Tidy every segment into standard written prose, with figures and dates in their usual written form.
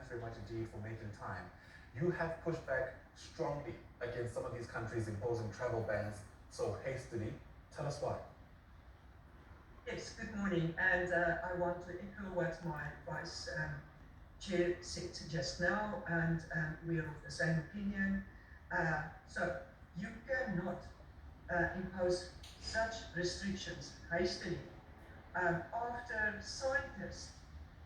thanks very much indeed for making time. You have pushed back strongly against some of these countries imposing travel bans so hastily. Tell us why. Yes, good morning. And I want to echo what my Vice Chair said just now, and we are of the same opinion. So you cannot impose such restrictions hastily after scientists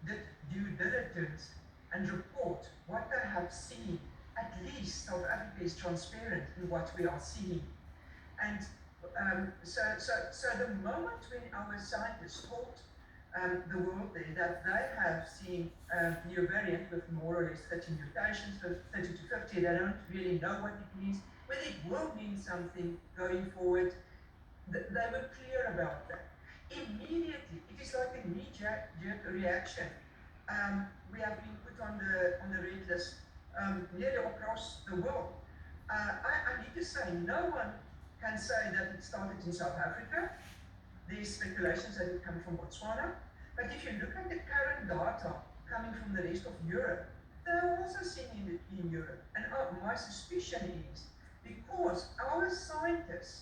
did due diligence and report what they have seen. At least South Africa is transparent in what we are seeing. And so the moment when our scientists told the world there that they have seen a new variant with more or less 30 mutations, 30 to 50, they don't really know what it means, whether it will mean something going forward, they were clear about that. Immediately, it is like a knee-jerk reaction. We have been put on the red list nearly across the world. I need to say, no one can say that it started in South Africa. There's speculations that it came from Botswana. But if you look at the current data coming from the rest of Europe, they're also seeing it in Europe. And my suspicion is because our scientists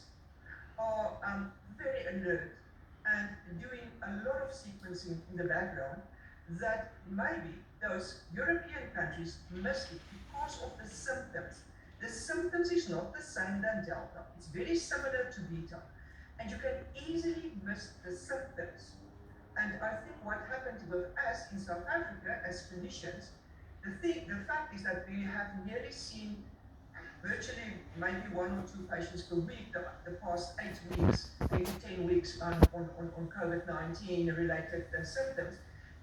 are very alert and doing a lot of sequencing in the background, that maybe those European countries missed it because of the symptoms. The symptoms is not the same than Delta. It's very similar to Beta. And you can easily miss the symptoms. And I think what happened with us in South Africa as clinicians, the fact is that we have nearly seen virtually maybe 1 or 2 patients per week the past 8 weeks, 8 to 10 weeks on COVID-19 related symptoms.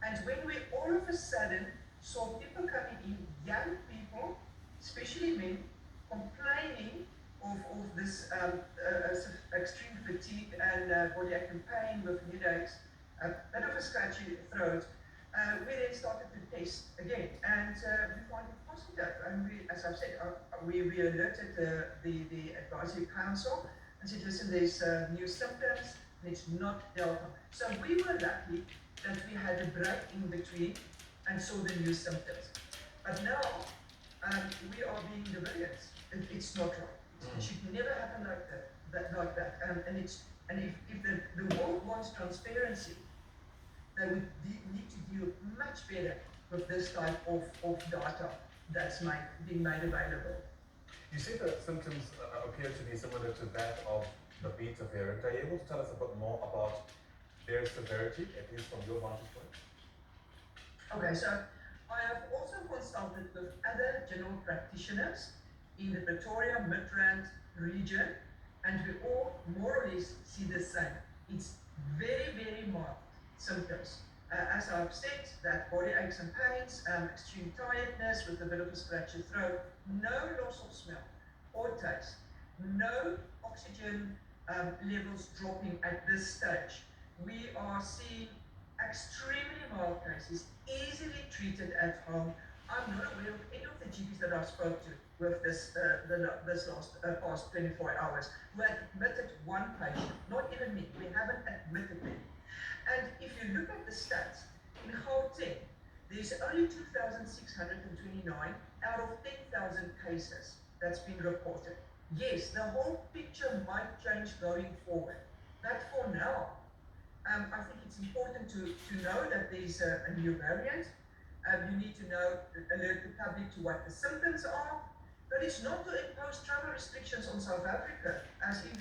And when we all of a sudden saw people coming in, young people, especially men, complaining of this extreme fatigue and body ache and pain with headaches, a bit of a scratchy throat, we then started to test again, and we found it positive. And we, as I've said, we alerted the advisory council and said, listen, there's new symptoms, and it's not Delta. So we were lucky that we had a break in between and saw the new symptoms. But now we are being the variants. It's not right. It should never happen like that. And if the world wants transparency, they would need to deal much better with this type of data that's being made available. You say the symptoms appear to be similar to that of the Beta variant. Are you able to tell us a bit more about their severity, at least from your vantage point? Okay, so I have also consulted with other general practitioners in the Pretoria Midrand region, and we all more or less see the same. It's very, very mild symptoms. As I've said, that body aches and pains, extreme tiredness with a bit of a scratchy throat, no loss of smell or taste, no oxygen levels dropping at this stage. We are seeing extremely mild cases, easily treated at home. I'm not aware of any of the GPs that I've spoke to with this past 24 hours who had admitted one patient, not even me. We haven't admitted many. And if you look at the stats, in Gauteng, there's only 2,629 out of 10,000 cases that's been reported. Yes, the whole picture might change going forward, but for now, I think it's important to know that there's a new variant. You need to alert the public to what the symptoms are, but it's not to impose travel restrictions on South Africa, as if,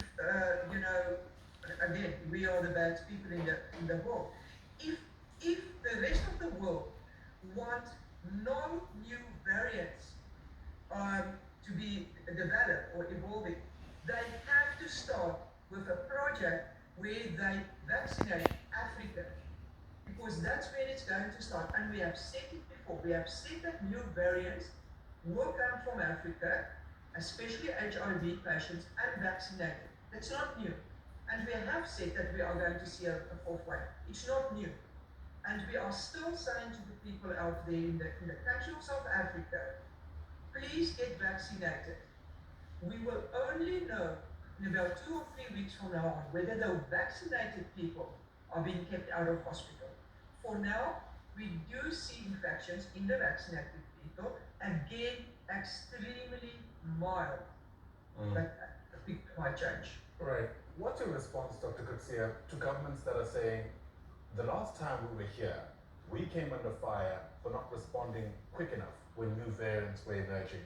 again, we are the bad people in the world. If the rest of the world want no new variants to be developed or evolving, they have to start with a project where they vaccinate Africa, because that's where it's going to start. And we have said it before. We have said that new variants will come from Africa, especially HIV patients, unvaccinated. It's not new. And we have said that we are going to see a fourth wave. It's not new. And we are still saying to the people out there in the country of South Africa, please get vaccinated. We will only know in about 2 or 3 weeks from now on whether the vaccinated people are being kept out of hospital. For now, we do see infections in the vaccinated people, again, extremely mild, but a big might change. Right. What's your response, Dr. Kutsia, to governments that are saying the last time we were here, we came under fire for not responding quick enough when new variants were emerging?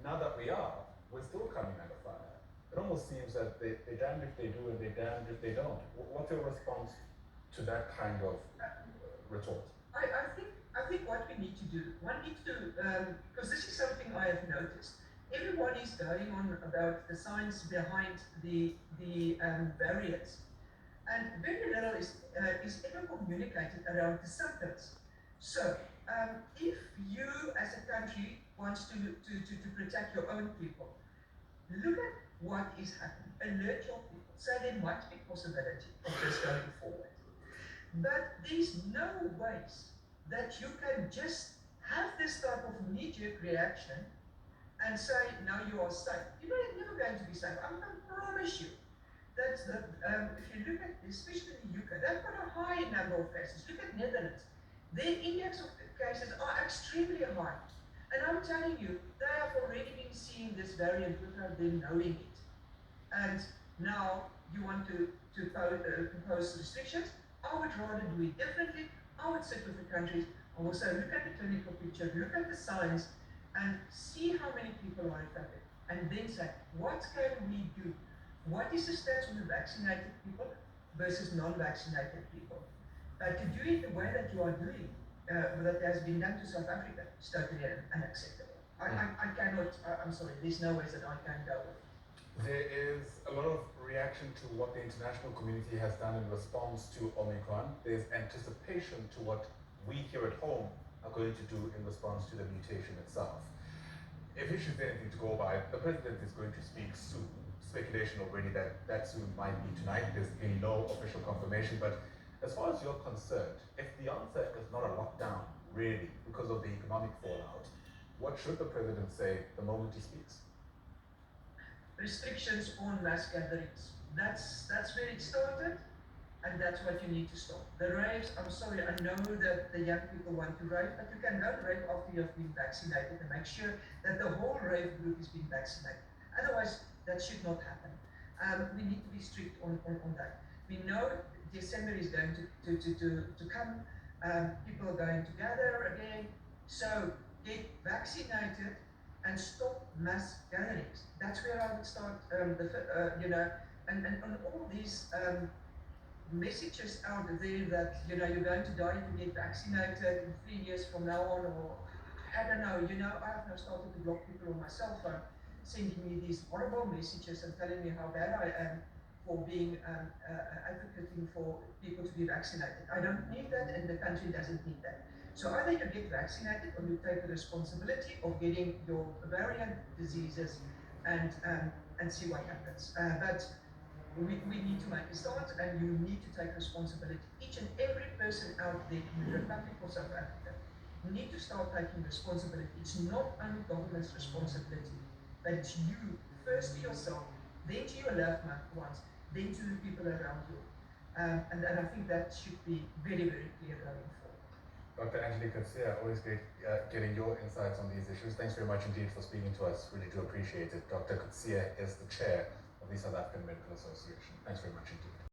Now that we are, we're still coming under fire. It almost seems that they're damned if they do and they're damned if they don't. What's your response to that kind of retort? I think what we need to do, one needs to, because this is something I have noticed. Everyone is going on about the science behind the variants, and very little is ever communicated around the symptoms. So, if you as a country wants to protect your own people, look at what is happening, alert your people, say there might be possibility of this going forward. But there's no ways that you can just have this type of knee-jerk reaction and say, now you are safe. You're never going to be safe. I can promise you that if you look at, especially the UK, they've got a high number of cases. Look at Netherlands. Their index of cases are extremely high. And I'm telling you, they have already been seeing this variant without them knowing it. And now you want to impose restrictions. I would rather do it differently. I would sit with the countries and also look at the clinical picture, look at the science, and see how many people are affected. And then say, what can we do? What is the stats on the vaccinated people versus non-vaccinated people? To do it the way that you are doing, that has been done to South Africa, is totally unacceptable. I cannot, I'm sorry, there's no ways that I can go with. There is a lot of reaction to what the international community has done in response to Omicron. There's anticipation to what we here at home are going to do in response to the mutation itself. If issues anything to go by, the president is going to speak soon. Speculation already that soon might be tonight. There's been no official confirmation, but as far as you're concerned, if the answer is not a lockdown, really, because of the economic fallout, what should the president say the moment he speaks? Restrictions on mass gatherings. That's where it started, and that's what you need to stop. The raves, I'm sorry, I know that the young people want to rave, but you can go to rave after you have been vaccinated and make sure that the whole rave group is being vaccinated. Otherwise, that should not happen. We need to be strict on that. We know December is going to come. People are going to gather again. So get vaccinated and stop mass gatherings. That's where I would start, and all these messages out there that, you're going to die if you get vaccinated in 3 years from now on, or I don't know, I have now started to block people on my cell phone, sending me these horrible messages and telling me how bad I am for being advocating for people to be vaccinated. I don't need that, and the country doesn't need that. So either you get vaccinated or you take the responsibility of getting your variant diseases and see what happens. But we need to make a start, and you need to take responsibility. Each and every person out there in the Republic of South Africa need to start taking responsibility. It's not only government's responsibility, but it's you, first to yourself, then to your loved ones, then to the people around you. And I think that should be very, very clear going forward. Dr. Angelique Kutsia, always great getting your insights on these issues. Thanks very much indeed for speaking to us. Really do appreciate it. Dr. Kutsia is the chair of the South African Medical Association. Thanks very much indeed.